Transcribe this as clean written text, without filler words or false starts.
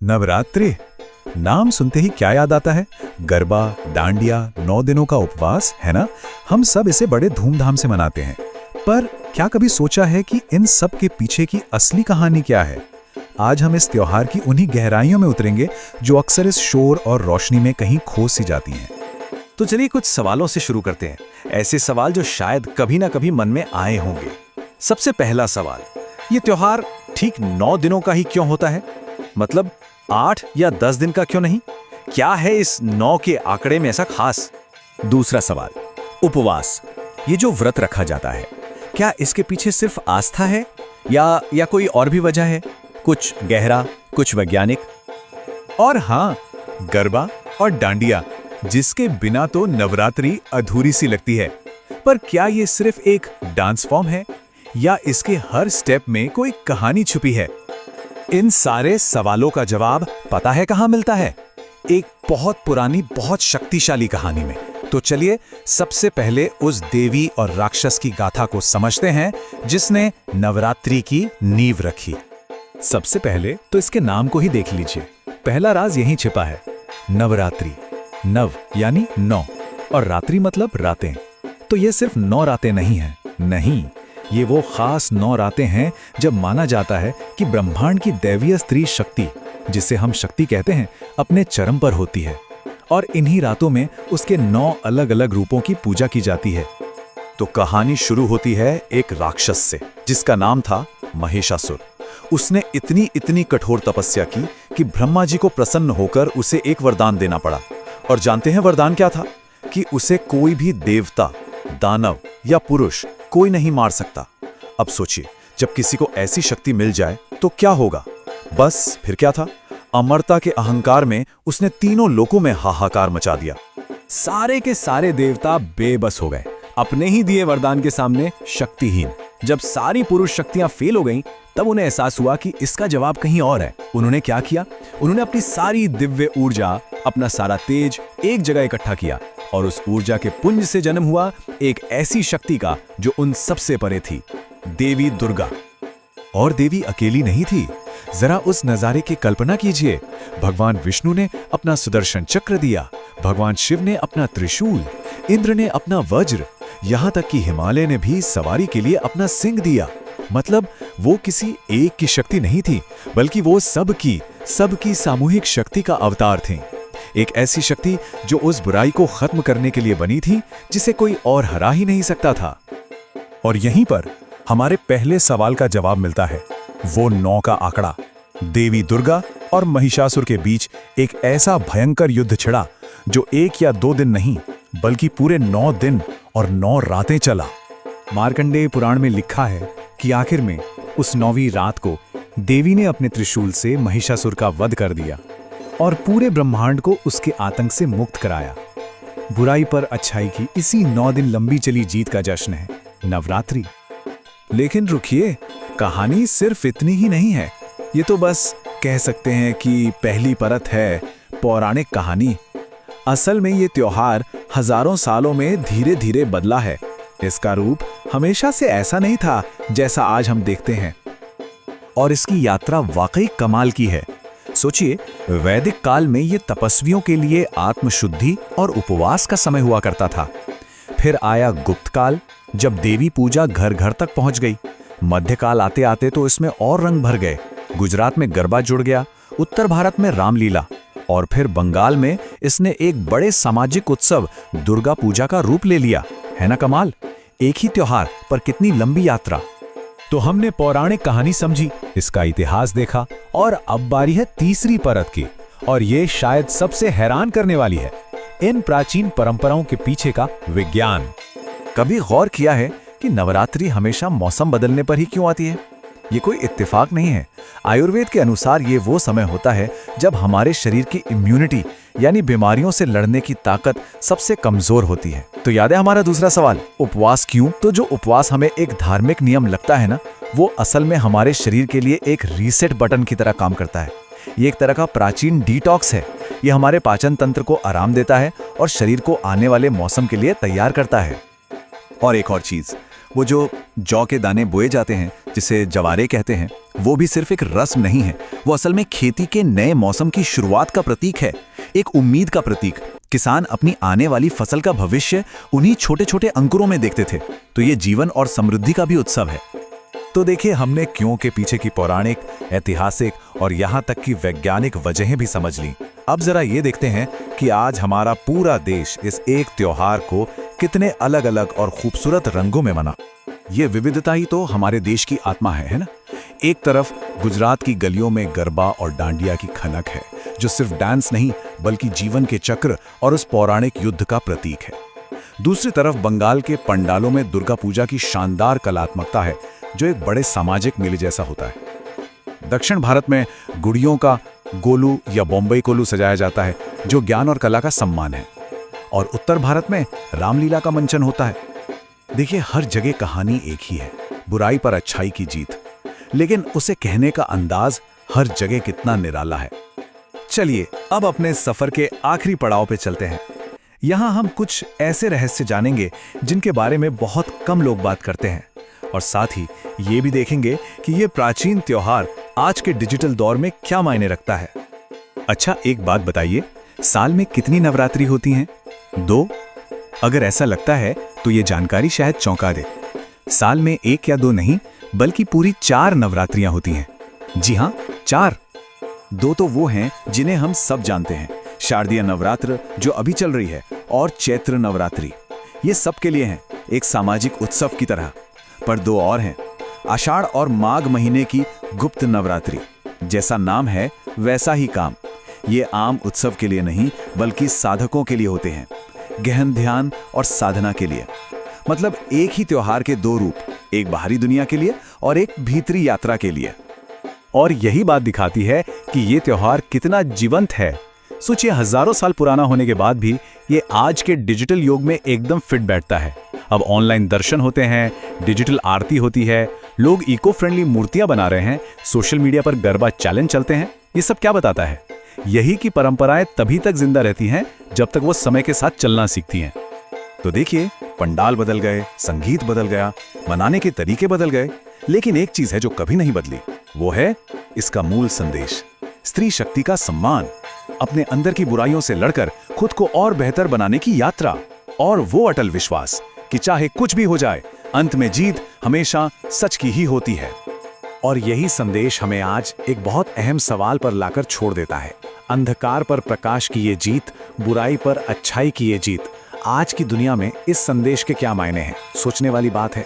नवरात्रि नाम सुनते ही क्या याद आता है? गरबा, डांडिया, 9 दिनों का उपवास, है ना? हम सब इसे बड़े धूमधाम से मनाते हैं। पर क्या कभी सोचा है कि इन सब के पीछे की असली कहानी क्या है? आज हम इस त्योहार की उन्हीं गहराइयों में उतरेंगे जो अक्सर इस शोर और रोशनी में कहीं खो सी जाती हैं। तो चलिए कुछ सवालों से शुरू करते हैं। ऐसे सवाल जो शायद कभी ना कभी मन में आए होंगे। सबसे पहला सवाल, ये त्योहार ठीक 9 दिनों का ही क्यों होता है? मतलब 8 या 10 दिन का क्यों नहीं? क्या है इस 9 के आंकड़े में ऐसा खास? दूसरा सवाल, उपवास, ये जो व्रत रखा जाता है, क्या इसके पीछे सिर्फ आस्था है या कोई और भी वजह है? कुछ गहरा, कुछ वैज्ञानिक। और हाँ, गरबा और डांडिया, जिसके बिना तो नवरात्रि अधूरी सी लगती है। पर क्या ये सिर्फ एक डांस फॉर्म है या इसके हर स्टेप में कोई कहानी छुपी है? इन सारे सवालों का जवाब पता है कहाँ मिलता है? एक बहुत पुरानी, बहुत शक्तिशाली कहानी में। तो चलिए सबसे पहले उस देवी और राक्षस की गाथा को समझते हैं जिसने नवरात्रि की नींव रखी। सबसे पहले तो इसके नाम को ही देख लीजिए। पहला राज यहीं छिपा है। नवरात्रि, नव यानी 9 और रात्रि मतलब रातें। तो ये सिर्फ 9 रातें नहीं हैं, नहीं, ये वो खास 9 रातें हैं जब माना जाता है कि ब्रह्मांड की दैवीय स्त्री शक्ति, जिसे हम शक्ति कहते हैं, अपने चरम पर होती है। और इन्हीं रातों में उसके 9 अलग अलग रूपों की पूजा की जाती है। तो कहानी शुरू होती है एक राक्षस से जिसका नाम था महिषासुर। उसने इतनी कठोर तपस्या की कि ब्रह्मा जी को प्रसन्न होकर उसे एक वरदान देना पड़ा। और जानते हैं वरदान क्या था? कि उसे कोई भी देवता, दानव या पुरुष कोई नहीं मार सकता। अब सोचिए, जब किसी को ऐसी शक्ति मिल जाए तो क्या होगा? बस फिर क्या था? अमरता के अहंकार में उसने तीनों लोकों में हाहाकार मचा दिया। सारे के सारे देवता बेबस हो गए, अपने ही दिए वरदान के सामने शक्तिहीन। जब सारी पुरुष शक्तियां फेल हो गईं, तब उन्हें एहसास हुआ कि इसका जवाब कहीं और है। उन्होंने क्या किया? उन्होंने अपनी सारी दिव्य ऊर्जा, अपना सारा तेज एक जगह इकट्ठा किया और उस ऊर्जा के पुंज से जन्म हुआ एक ऐसी शक्ति का जो उन सबसे परे थी, देवी दुर्गा। और देवी अकेली नहीं थी। जरा उस नजारे की कल्पना कीजिए। भगवान विष्णु ने अपना सुदर्शन चक्र दिया, भगवान शिव ने अपना त्रिशूल, इंद्र ने अपना वज्र, यहां तक कि हिमालय ने भी सवारी के लिए अपना सिंह दिया। मतलब वो किसी एक की शक्ति नहीं थी, बल्कि वो सबकी सामूहिक शक्ति का अवतार थी। एक ऐसी शक्ति जो उस बुराई को खत्म करने के लिए बनी थी जिसे कोई और हरा ही नहीं सकता था। और यहीं पर हमारे पहले सवाल का जवाब मिलता है। वो 9 का आंकड़ा। देवी दुर्गा और महिषासुर के बीच एक ऐसा भयंकर युद्ध छिड़ा जो 1 या 2 दिन नहीं, बल्कि पूरे 9 दिन और 9 रातें चला। मार्कंडेय पुराण में लिखा है कि आखिर में उस 9वीं रात को देवी ने अपने त्रिशूल से महिषासुर का वध कर दिया और पूरे ब्रह्मांड को उसके आतंक से मुक्त कराया। बुराई पर अच्छाई की इसी 9 दिन लंबी चली जीत का जश्न है नवरात्रि। लेकिन रुकिए, कहानी सिर्फ इतनी ही नहीं है। ये तो बस कह सकते हैं कि पहली परत है, पौराणिक कहानी। असल में ये त्योहार हजारों सालों में धीरे धीरे बदला है। इसका रूप हमेशा से ऐसा नहीं था जैसा आज हम देखते हैं। और इसकी यात्रा वाकई कमाल की है। सोचिए, वैदिक काल में ये तपस्वियों के लिए आत्मशुद्धि और उपवास का समय हुआ करता था। फिर आया गुप्त काल, जब देवी पूजा घर घर तक पहुंच गई। मध्यकाल आते आते तो इसमें और रंग भर गए। गुजरात में गरबा जुड़ गया, उत्तर भारत में रामलीला, और फिर बंगाल में इसने एक बड़े सामाजिक उत्सव दुर्गा पूजा का रूप ले लिया। है ना कमाल? एक ही त्योहार पर कितनी लंबी यात्रा। तो हमने पौराणिक कहानी समझी, इसका इतिहास देखा, और अब बारी है तीसरी परत की। और ये शायद सबसे हैरान करने वाली है, इन प्राचीन परंपराओं के पीछे का विज्ञान। कभी गौर किया है कि नवरात्रि हमेशा मौसम बदलने पर ही क्यों आती है? ये कोई इत्तेफाक नहीं है। आयुर्वेद के अनुसार ये वो समय होता है जब हमारे शरीर की इम्यूनिटी यानी बीमारियों से लड़ने की ताकत सबसे कमजोर होती है। तो याद है हमारा दूसरा सवाल, उपवास क्यों? तो जो उपवास हमें एक धार्मिक नियम लगता है ना, वो असल में हमारे शरीर के लिए एक रीसेट बटन की तरह काम करता है। ये एक तरह का प्राचीन डिटॉक्स है। ये हमारे पाचन तंत्र को आराम देता है और शरीर को आने वाले मौसम के लिए तैयार करता है। और एक और चीज, वो जो जौ के दाने बोए जाते हैं, जिसे जवारे कहते हैं, वो भी सिर्फ एक रस्म नहीं है, वो असल में खेती के नए मौसम की शुरुआत का प्रतीक है, एक उम्मीद का प्रतीक। किसान अपनी आने वाली फसल का भविष्य उन्हीं छोटे छोटे अंकुरों में देखते थे। तो ये जीवन और समृद्धि का भी उत्सव है। तो देखिए, हमने क्यों के पीछे की पौराणिक, ऐतिहासिक और यहाँ तक की वैज्ञानिक वजहें भी समझ ली। अब जरा ये देखते हैं कि आज हमारा पूरा देश इस एक त्योहार को कितने अलग अलग और खूबसूरत रंगों में मना। ये विविधता ही तो हमारे देश की आत्मा है ना। एक तरफ गुजरात की गलियों में गरबा और डांडिया की खनक है, जो सिर्फ डांस नहीं बल्कि जीवन के चक्र और उस पौराणिक युद्ध का प्रतीक है। दूसरी तरफ बंगाल के पंडालों में दुर्गा पूजा की शानदार कलात्मकता है, जो एक बड़े सामाजिक मेले जैसा होता है। दक्षिण भारत में गुड़ियों का गोलू या बॉम्बई कोलू सजाया जाता है, जो ज्ञान और कला का सम्मान है। और उत्तर भारत में रामलीला का मंचन होता है। देखिए, हर जगह कहानी एक ही है, बुराई पर अच्छाई की जीत, लेकिन उसे कहने का अंदाज हर जगह कितना निराला है। चलिए अब अपने सफर के आखिरी पड़ाव पे चलते हैं। यहाँ हम कुछ ऐसे रहस्य जानेंगे जिनके बारे में बहुत कम लोग बात करते हैं, और साथ ही ये भी देखेंगे कि ये प्राचीन त्योहार आज के डिजिटल दौर में क्या मायने रखता है। अच्छा, एक बात बताइए, साल में कितनी नवरात्रि होती हैं? 2? अगर ऐसा लगता है तो ये जानकारी शायद चौंका दे। साल में 1 या 2 नहीं, बल्कि पूरी 4 नवरात्रियां होती हैं। जी हाँ, 4। 2 तो वो हैं जिन्हें हम सब जानते हैं, शारदीय नवरात्र जो अभी चल रही है, और चैत्र नवरात्रि। ये सब के लिए हैं, एक सामाजिक उत्सव की तरह। पर 2 और हैं, आषाढ़ और माघ महीने की गुप्त नवरात्रि। जैसा नाम है वैसा ही काम। ये आम उत्सव के लिए नहीं बल्कि साधकों के लिए होते हैं, गहन ध्यान और साधना के लिए। मतलब एक ही त्योहार के 2 रूप, एक बाहरी दुनिया के लिए और एक भीतरी यात्रा के लिए। और यही बात दिखाती है कि ये त्योहार कितना जीवंत है। सोचिए, हजारों साल पुराना होने के बाद भी ये आज के डिजिटल युग में एकदम फिट बैठता है। अब ऑनलाइन दर्शन होते हैं, डिजिटल आरती होती है, लोग इको फ्रेंडली मूर्तियां बना रहे हैं, सोशल मीडिया पर गरबा चैलेंज चलते हैं। ये सब क्या बताता है? यही कि परंपराएं तभी तक जिंदा रहती हैं जब तक वो समय के साथ चलना सीखती हैं। तो देखिए, पंडाल बदल गए, संगीत बदल गया, मनाने के तरीके बदल गए, लेकिन एक चीज है जो कभी नहीं बदली, वो है इसका मूल संदेश, स्त्री शक्ति का सम्मान, अपने अंदर की बुराइयों से लड़कर खुद को और बेहतर बनाने की यात्रा, और वो अटल विश्वास कि चाहे कुछ भी हो जाए, अंत में जीत हमेशा सच की ही होती है। और यही संदेश हमें आज एक बहुत अहम सवाल पर लाकर छोड़ देता है। अंधकार पर प्रकाश की ये जीत, बुराई पर अच्छाई की ये जीत, आज की दुनिया में इस संदेश के क्या मायने हैं? सोचने वाली बात है।